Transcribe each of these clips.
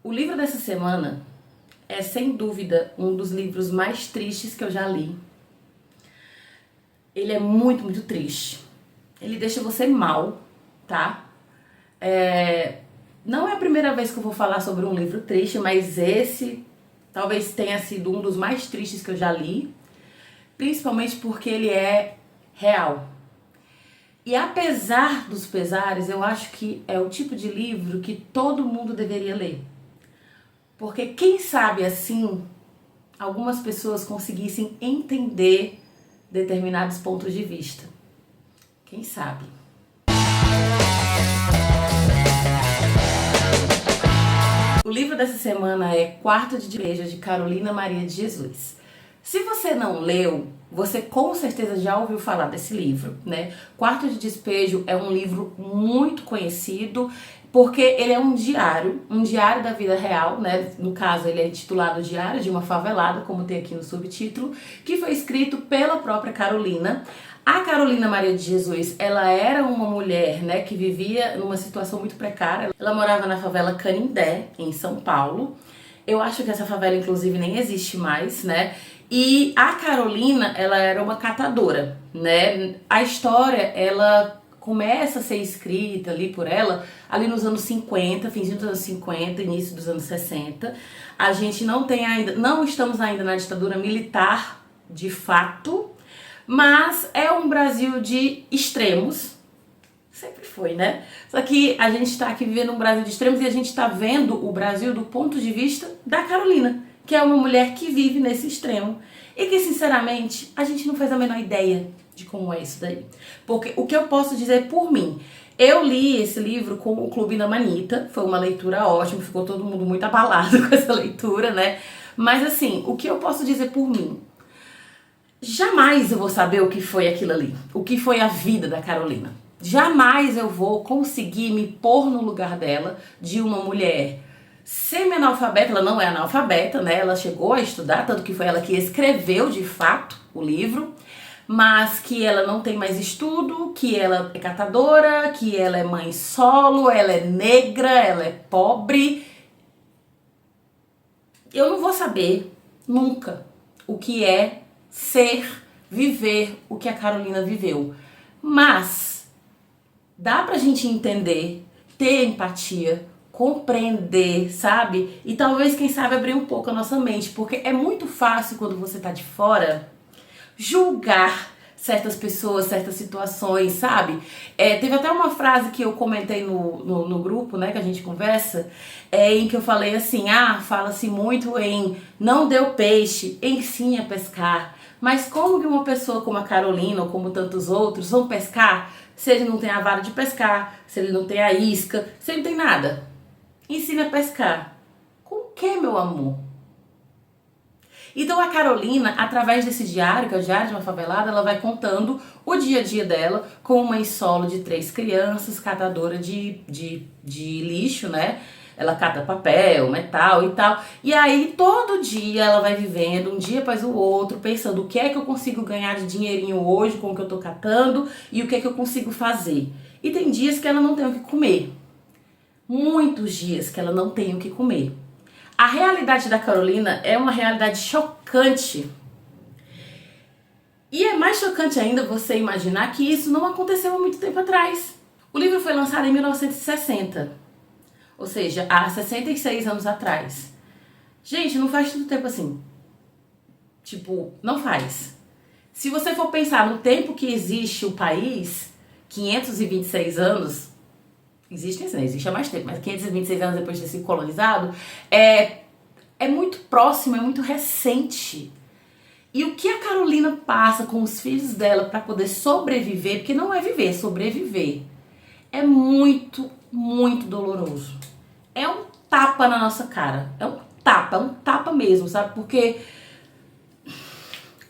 O livro dessa semana é, sem dúvida, um dos livros mais tristes que eu já li. Ele é muito, muito triste. Ele deixa você mal, tá? Não é a primeira vez que eu vou falar sobre um livro triste, mas esse talvez tenha sido um dos mais tristes que eu já li, principalmente porque ele é real. E apesar dos pesares, eu acho que é o tipo de livro que todo mundo deveria ler. Porque quem sabe assim, algumas pessoas conseguissem entender determinados pontos de vista. Quem sabe? O livro dessa semana é Quarto de Despejo, de Carolina Maria de Jesus. Se você não leu, você com certeza já ouviu falar desse livro, né? Quarto de Despejo é um livro muito conhecido porque ele é um diário da vida real, né? No caso, ele é intitulado Diário de uma Favelada, como tem aqui no subtítulo, que foi escrito pela própria Carolina. A Carolina Maria de Jesus, ela era uma mulher, né, que vivia numa situação muito precária. Ela morava na favela Canindé, em São Paulo. Eu acho que essa favela, inclusive, nem existe mais, né? E a Carolina, ela era uma catadora, né? A história, ela começa a ser escrita ali por ela, ali nos anos 50, finzinho dos anos 50, início dos anos 60. A gente não estamos ainda na ditadura militar, de fato, mas é um Brasil de extremos, sempre foi, né? Só que a gente está aqui vivendo um Brasil de extremos e a gente está vendo o Brasil do ponto de vista da Carolina, que é uma mulher que vive nesse extremo e que, sinceramente, a gente não faz a menor ideia de como é isso daí. Porque o que eu posso dizer por mim, eu li esse livro com o Clube da Manita, foi uma leitura ótima, ficou todo mundo muito abalado com essa leitura, né? Mas assim, o que eu posso dizer por mim? Jamais eu vou saber o que foi aquilo ali, o que foi a vida da Carolina. Jamais eu vou conseguir me pôr no lugar dela, de uma mulher semi-analfabeta. Ela não é analfabeta, né? Ela chegou a estudar, tanto que foi ela que escreveu de fato o livro, mas que ela não tem mais estudo, que ela é catadora, que ela é mãe solo, ela é negra, ela é pobre. Eu não vou saber nunca o que é viver o que a Carolina viveu. Mas dá pra gente entender, ter empatia, compreender, sabe? E talvez, quem sabe, abrir um pouco a nossa mente, porque é muito fácil quando você tá de fora julgar certas pessoas, certas situações, sabe? Teve até uma frase que eu comentei no grupo, né, que a gente conversa, em que eu falei assim, fala-se muito em não dê o peixe, ensine a pescar. Mas como que uma pessoa como a Carolina ou como tantos outros vão pescar se ele não tem a vara de pescar, se ele não tem a isca, se ele não tem nada? Ensina a pescar. Com o que, meu amor? Então a Carolina, através desse diário, que é o Diário de uma Favelada, ela vai contando o dia a dia dela com mãe solo de 3 crianças, catadora de lixo, né? Ela cata papel, metal e tal. E aí todo dia ela vai vivendo, um dia após o outro, pensando o que é que eu consigo ganhar de dinheirinho hoje com o que eu tô catando e o que é que eu consigo fazer. E tem dias que ela não tem o que comer. Muitos dias que ela não tem o que comer. A realidade da Carolina é uma realidade chocante. E é mais chocante ainda você imaginar que isso não aconteceu há muito tempo atrás. O livro foi lançado em 1960. Ou seja, há 66 anos atrás. Gente, não faz tanto tempo assim. Tipo, não faz. Se você for pensar no tempo que existe o país, 526 anos, existe há mais tempo, mas 526 anos depois de ter sido colonizado, é muito próximo, é muito recente. E o que a Carolina passa com os filhos dela para poder sobreviver, porque não é viver, é sobreviver, é muito, muito doloroso. É um tapa na nossa cara, é um tapa mesmo, sabe? Porque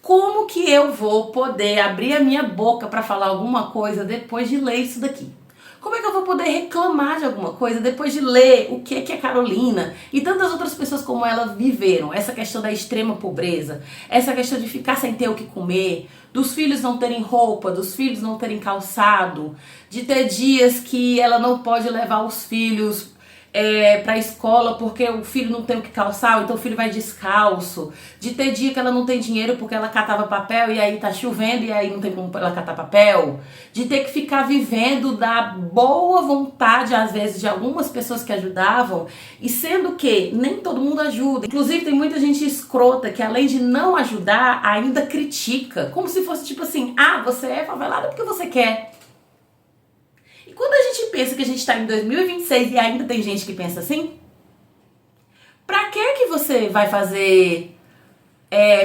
como que eu vou poder abrir a minha boca para falar alguma coisa depois de ler isso daqui? Como é que eu vou poder reclamar de alguma coisa depois de ler o que a Carolina e tantas outras pessoas como ela viveram? Essa questão da extrema pobreza, essa questão de ficar sem ter o que comer, dos filhos não terem roupa, dos filhos não terem calçado, de ter dias que ela não pode levar os filhos para a escola porque o filho não tem o que calçar, então o filho vai descalço, de ter dia que ela não tem dinheiro porque ela catava papel e aí tá chovendo e aí não tem como ela catar papel, de ter que ficar vivendo da boa vontade, às vezes, de algumas pessoas que ajudavam, e sendo que nem todo mundo ajuda. Inclusive tem muita gente escrota que, além de não ajudar, ainda critica, como se fosse tipo assim, você é favelada porque você quer. E quando a gente pensa que a gente está em 2026 e ainda tem gente que pensa assim, pra que você vai fazer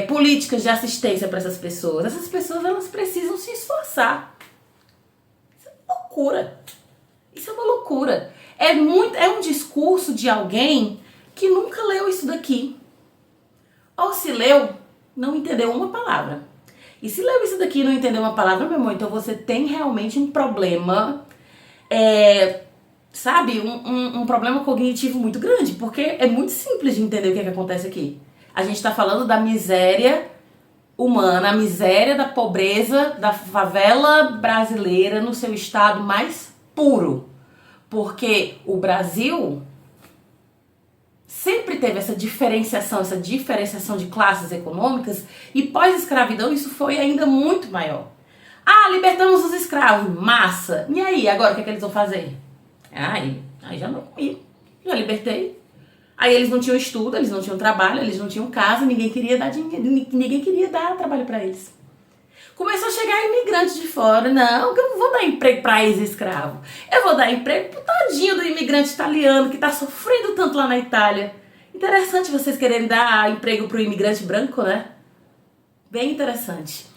políticas de assistência para essas pessoas? Essas pessoas, elas precisam se esforçar. Isso é uma loucura. Isso é uma loucura. É um discurso de alguém que nunca leu isso daqui. Ou se leu, não entendeu uma palavra. E se leu isso daqui e não entendeu uma palavra, meu amor, então você tem realmente um problema, um problema cognitivo muito grande, porque é muito simples de entender o que acontece aqui. A gente está falando da miséria humana, a miséria da pobreza da favela brasileira no seu estado mais puro. Porque o Brasil sempre teve essa diferenciação de classes econômicas, e pós-escravidão isso foi ainda muito maior. Libertamos os escravos, massa. E aí, agora o que eles vão fazer? Aí já não comi, já libertei. Aí eles não tinham estudo, eles não tinham trabalho, eles não tinham casa, ninguém queria dar dinheiro, ninguém queria dar trabalho para eles. Começou a chegar imigrantes de fora. Não, eu não vou dar emprego para ex-escravo. Eu vou dar emprego pro tadinho do imigrante italiano que tá sofrendo tanto lá na Itália. Interessante vocês quererem dar emprego pro imigrante branco, né? Bem interessante.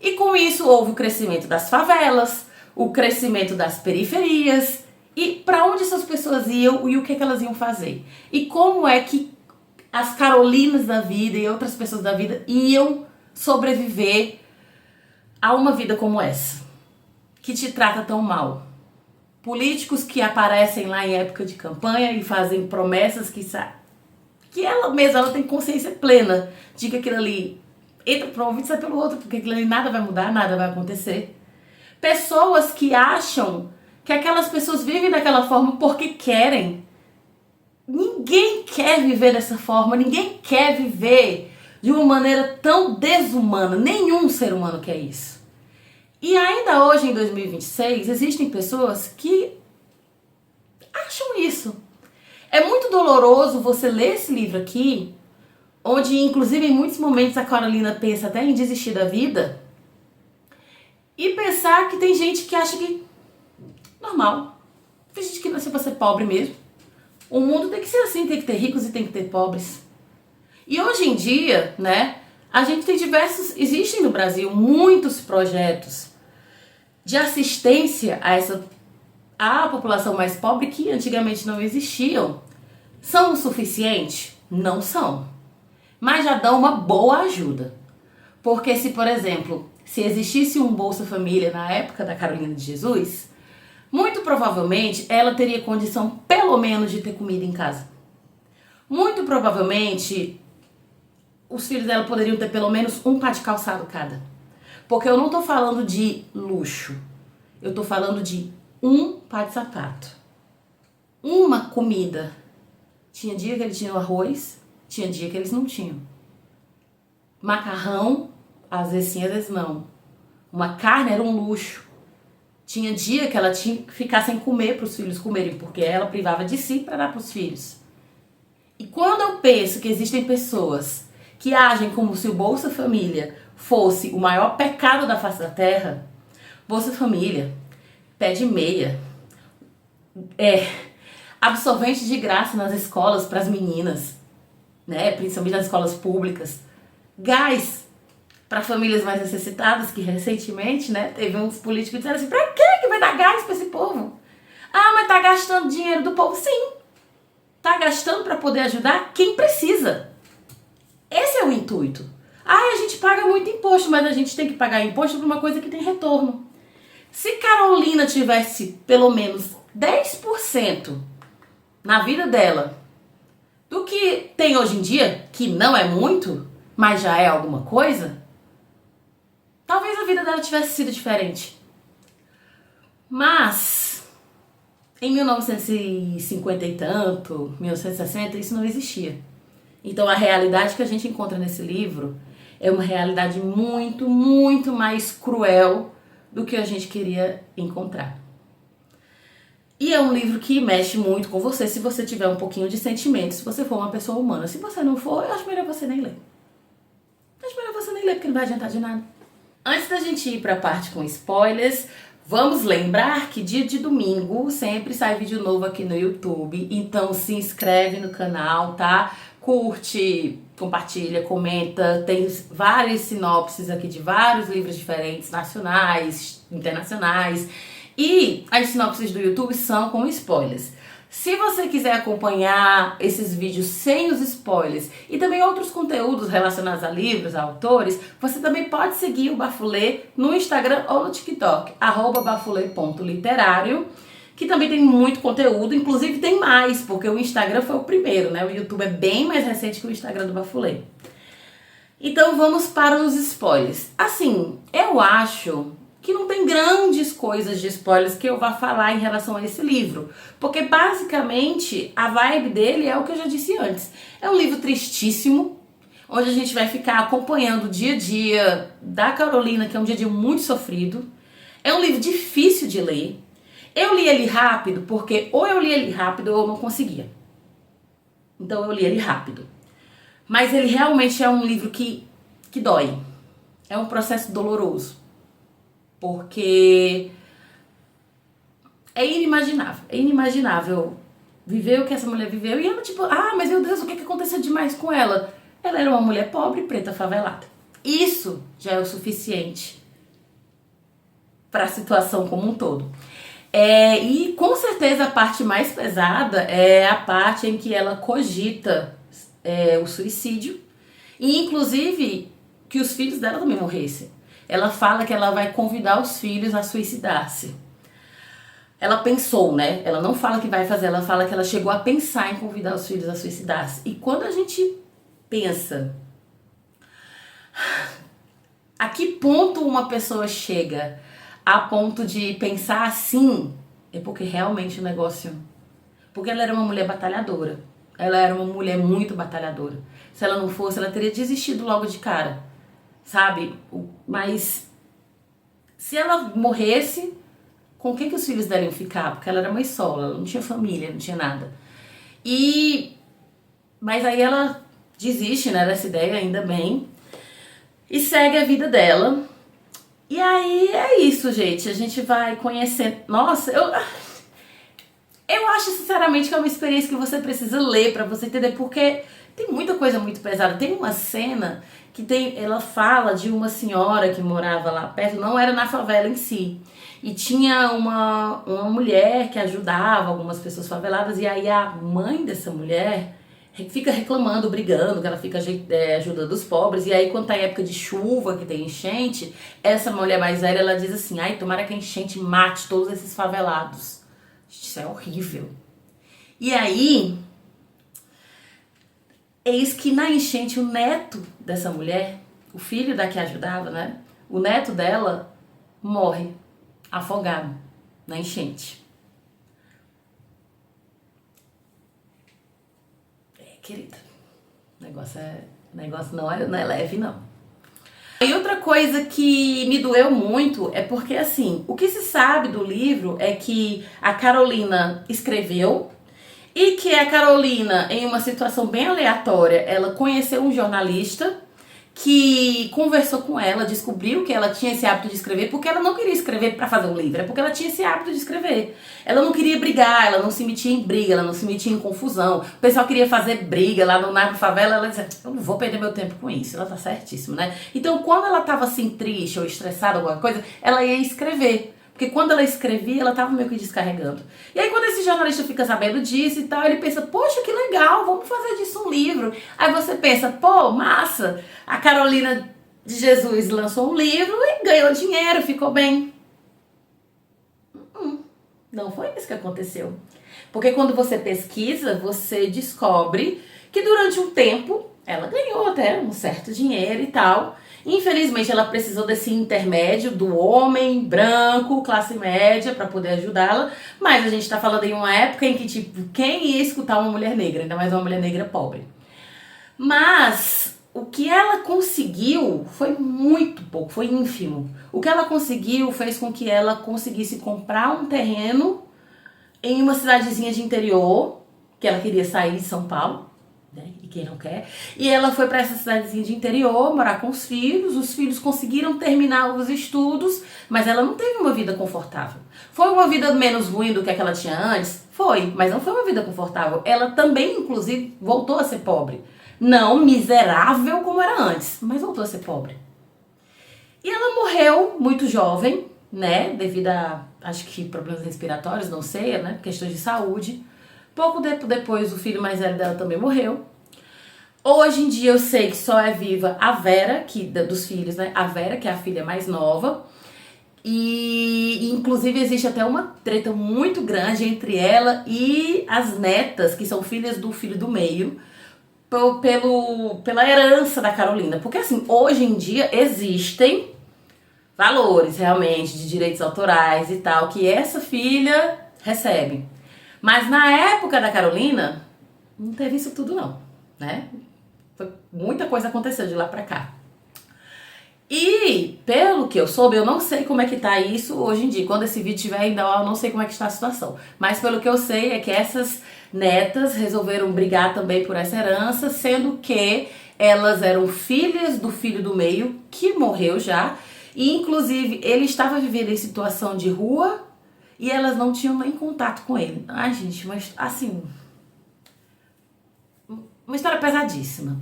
E com isso houve o crescimento das favelas, o crescimento das periferias. E para onde essas pessoas iam e o que elas iam fazer? E como é que as Carolinas da vida e outras pessoas da vida iam sobreviver a uma vida como essa, que te trata tão mal? Políticos que aparecem lá em época de campanha e fazem promessas que ela mesma ela tem consciência plena de que aquilo ali entra por um ouvido e sai pelo outro, porque aquilo ali nada vai mudar, nada vai acontecer. Pessoas que acham que aquelas pessoas vivem daquela forma porque querem. Ninguém quer viver dessa forma, ninguém quer viver de uma maneira tão desumana. Nenhum ser humano quer isso. E ainda hoje, em 2026, existem pessoas que acham isso. É muito doloroso você ler esse livro aqui, onde, inclusive, em muitos momentos a Carolina pensa até em desistir da vida, e pensar que tem gente que acha que normal. Tem gente que nasceu pra ser pobre mesmo. O mundo tem que ser assim, tem que ter ricos e tem que ter pobres. E hoje em dia, né, a gente tem existem no Brasil muitos projetos de assistência à população mais pobre que antigamente não existiam. São o suficiente? Não são. Mas já dão uma boa ajuda. Porque se, por exemplo, se existisse um Bolsa Família na época da Carolina de Jesus, muito provavelmente ela teria condição pelo menos de ter comida em casa. Muito provavelmente os filhos dela poderiam ter pelo menos um par de calçado cada. Porque eu não tô falando de luxo. Eu tô falando de um par de sapato. Uma comida. Tinha dia que eles tinham arroz, tinha dia que eles não tinham. Macarrão, às vezes sim, às vezes não. Uma carne era um luxo. Tinha dia que ela tinha que ficar sem comer para os filhos comerem, porque ela privava de si para dar para os filhos. E quando eu penso que existem pessoas que agem como se o Bolsa Família fosse o maior pecado da face da terra, Bolsa Família, pé de meia, absorvente de graça nas escolas para as meninas, né, principalmente nas escolas públicas, gás para famílias mais necessitadas, que recentemente, né, teve uns políticos que disseram assim, pra que vai dar gás para esse povo? Mas tá gastando dinheiro do povo. Sim, tá gastando para poder ajudar quem precisa. Esse é o intuito. A gente paga muito imposto, mas a gente tem que pagar imposto por uma coisa que tem retorno. Se Carolina tivesse pelo menos 10% na vida dela do que tem hoje em dia, que não é muito, mas já é alguma coisa, talvez a vida dela tivesse sido diferente. Mas Em 1950 e tanto, 1960, isso não existia. Então a realidade que a gente encontra nesse livro é uma realidade muito, muito mais cruel do que a gente queria encontrar. E é um livro que mexe muito com você se você tiver um pouquinho de sentimento, se você for uma pessoa humana. Se você não for, eu acho melhor você nem ler. Acho melhor você nem ler, porque não vai adiantar de nada. Antes da gente ir para a parte com spoilers, vamos lembrar que dia de domingo sempre sai vídeo novo aqui no YouTube. Então se inscreve no canal, tá? Curte, compartilha, comenta. Tem várias sinopses aqui de vários livros diferentes, nacionais, internacionais. E as sinopses do YouTube são com spoilers. Se você quiser acompanhar esses vídeos sem os spoilers e também outros conteúdos relacionados a livros, a autores, você também pode seguir o Bafulê no Instagram ou no TikTok, @bafulê.literário, que também tem muito conteúdo, inclusive tem mais, porque o Instagram foi o primeiro, né? O YouTube é bem mais recente que o Instagram do Bafulê. Então vamos para os spoilers. Assim, eu acho que não tem grandes coisas de spoilers que eu vá falar em relação a esse livro. Porque basicamente a vibe dele é o que eu já disse antes. É um livro tristíssimo, onde a gente vai ficar acompanhando o dia a dia da Carolina, que é um dia a dia muito sofrido. É um livro difícil de ler. Eu li ele rápido, porque ou eu li ele rápido ou eu não conseguia. Então eu li ele rápido. Mas ele realmente é um livro que dói. É um processo doloroso. Porque é inimaginável viver o que essa mulher viveu. E ela tipo, mas meu Deus, o que aconteceu demais com ela? Ela era uma mulher pobre, preta, favelada. Isso já é o suficiente para a situação como um todo. E com certeza a parte mais pesada é a parte em que ela cogita o suicídio. E inclusive que os filhos dela também morressem. Ela fala que ela vai convidar os filhos a suicidar-se. Ela pensou, né? Ela não fala que vai fazer, ela fala que ela chegou a pensar em convidar os filhos a suicidar-se. E quando a gente pensa a que ponto uma pessoa chega a ponto de pensar assim, é porque realmente o negócio... Porque ela era uma mulher batalhadora. Ela era uma mulher muito batalhadora. Se ela não fosse, ela teria desistido logo de cara. Sabe? Mas se ela morresse, com quem que os filhos dela iam ficar? Porque ela era mãe solo, ela não tinha família, não tinha nada. Mas aí ela desiste, né, dessa ideia, ainda bem, e segue a vida dela. E aí é isso, gente. A gente vai conhecendo... Nossa, eu acho sinceramente que é uma experiência que você precisa ler pra você entender, porque tem muita coisa muito pesada. Tem uma cena que ela fala de uma senhora que morava lá perto, não era na favela em si, e tinha uma mulher que ajudava algumas pessoas faveladas, e aí a mãe dessa mulher fica reclamando, brigando, que ela fica ajudando os pobres, e aí quando tá em época de chuva, que tem enchente, essa mulher mais velha, ela diz assim, tomara que a enchente mate todos esses favelados. Isso é horrível. E aí... eis que na enchente o neto dessa mulher, o filho da que ajudava, né? O neto dela morre afogado na enchente. Querida, o negócio não é leve, não. E outra coisa que me doeu muito é porque, assim, o que se sabe do livro é que a Carolina escreveu e que a Carolina, em uma situação bem aleatória, ela conheceu um jornalista que conversou com ela, descobriu que ela tinha esse hábito de escrever, porque ela não queria escrever para fazer um livro, é porque ela tinha esse hábito de escrever. Ela não queria brigar, ela não se metia em briga, ela não se metia em confusão. O pessoal queria fazer briga lá na favela, ela dizia, eu não vou perder meu tempo com isso. Ela tá certíssima, né? Então, quando ela tava assim triste ou estressada, alguma coisa, ela ia escrever. Porque quando ela escrevia, ela tava meio que descarregando. E aí quando esse jornalista fica sabendo disso e tal, ele pensa, poxa, que legal, vamos fazer disso um livro. Aí você pensa, pô, massa, a Carolina de Jesus lançou um livro e ganhou dinheiro, ficou bem. Não foi isso que aconteceu. Porque quando você pesquisa, você descobre que durante um tempo ela ganhou até um certo dinheiro e tal. Infelizmente, ela precisou desse intermédio do homem branco, classe média, para poder ajudá-la. Mas a gente tá falando em uma época em que, tipo, quem ia escutar uma mulher negra? Ainda mais uma mulher negra pobre. Mas o que ela conseguiu foi muito pouco, foi ínfimo. O que ela conseguiu fez com que ela conseguisse comprar um terreno em uma cidadezinha de interior, que ela queria sair de São Paulo, né? E quem não quer. E ela foi para essa cidadezinha de interior morar com os filhos conseguiram terminar os estudos, mas ela não teve uma vida confortável. Foi uma vida menos ruim do que a que ela tinha antes? Foi, mas não foi uma vida confortável. Ela também, inclusive, voltou a ser pobre. Não miserável como era antes, mas voltou a ser pobre. E ela morreu muito jovem, né? Devido a, acho que, problemas respiratórios, não sei, né? Questões de saúde. Pouco tempo depois, o filho mais velho dela também morreu. Hoje em dia eu sei que só é viva a Vera, que dos filhos, né? A Vera, que é a filha mais nova. E inclusive existe até uma treta muito grande entre ela e as netas, que são filhas do filho do meio, pela herança da Carolina. Porque assim, hoje em dia existem valores realmente de direitos autorais e tal, que essa filha recebe. Mas na época da Carolina, não teve isso tudo não, né? Muita coisa aconteceu de lá pra cá. E, pelo que eu soube, eu não sei como é que tá isso hoje em dia. Quando esse vídeo tiver ainda, eu não sei como é que está a situação. Mas pelo que eu sei é que essas netas resolveram brigar também por essa herança, sendo que elas eram filhas do filho do meio, que morreu já. E, inclusive, ele estava vivendo em situação de rua e elas não tinham nem contato com ele. Ai, gente, mas assim... uma história pesadíssima.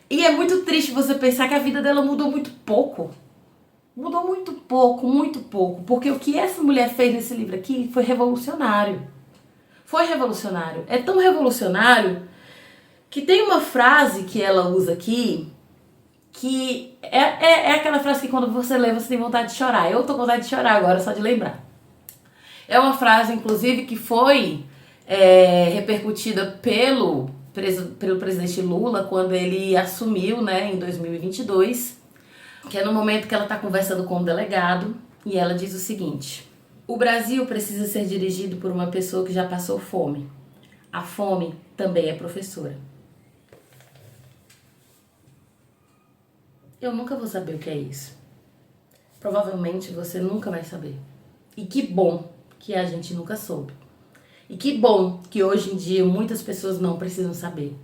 E é muito triste você pensar que a vida dela mudou muito pouco. Mudou muito pouco, muito pouco. Porque o que essa mulher fez nesse livro aqui foi revolucionário. Foi revolucionário. É tão revolucionário que tem uma frase que ela usa aqui que é aquela frase que quando você lê você tem vontade de chorar. Eu tô com vontade de chorar agora só de lembrar. É uma frase, inclusive, que foi repercutida pelo presidente Lula quando ele assumiu, né, em 2022, que é no momento que ela está conversando com o delegado e ela diz o seguinte: o Brasil precisa ser dirigido por uma pessoa que já passou fome. A fome também é professora. Eu nunca vou saber o que é isso. Provavelmente você nunca vai saber. E que bom que a gente nunca soube. E que bom que hoje em dia muitas pessoas não precisam saber.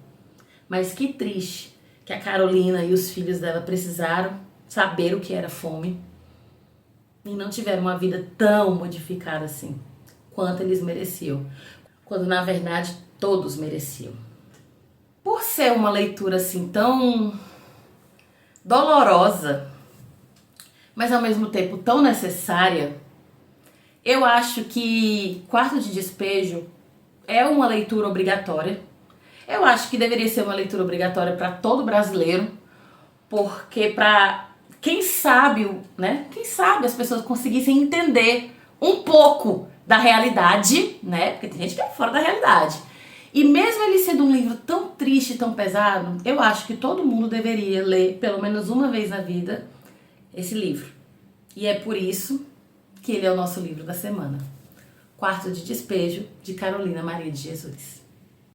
Mas que triste que a Carolina e os filhos dela precisaram saber o que era fome e não tiveram uma vida tão modificada assim, quanto eles mereciam. Quando na verdade todos mereciam. Por ser uma leitura assim tão dolorosa, mas ao mesmo tempo tão necessária, eu acho que Quarto de Despejo é uma leitura obrigatória. Eu acho que deveria ser uma leitura obrigatória para todo brasileiro, porque para quem sabe, né? Quem sabe as pessoas conseguissem entender um pouco da realidade, né? Porque tem gente que é fora da realidade. E mesmo ele sendo um livro tão triste, tão pesado, eu acho que todo mundo deveria ler pelo menos uma vez na vida esse livro. E é por isso que ele é o nosso livro da semana. Quarto de Despejo, de Carolina Maria de Jesus.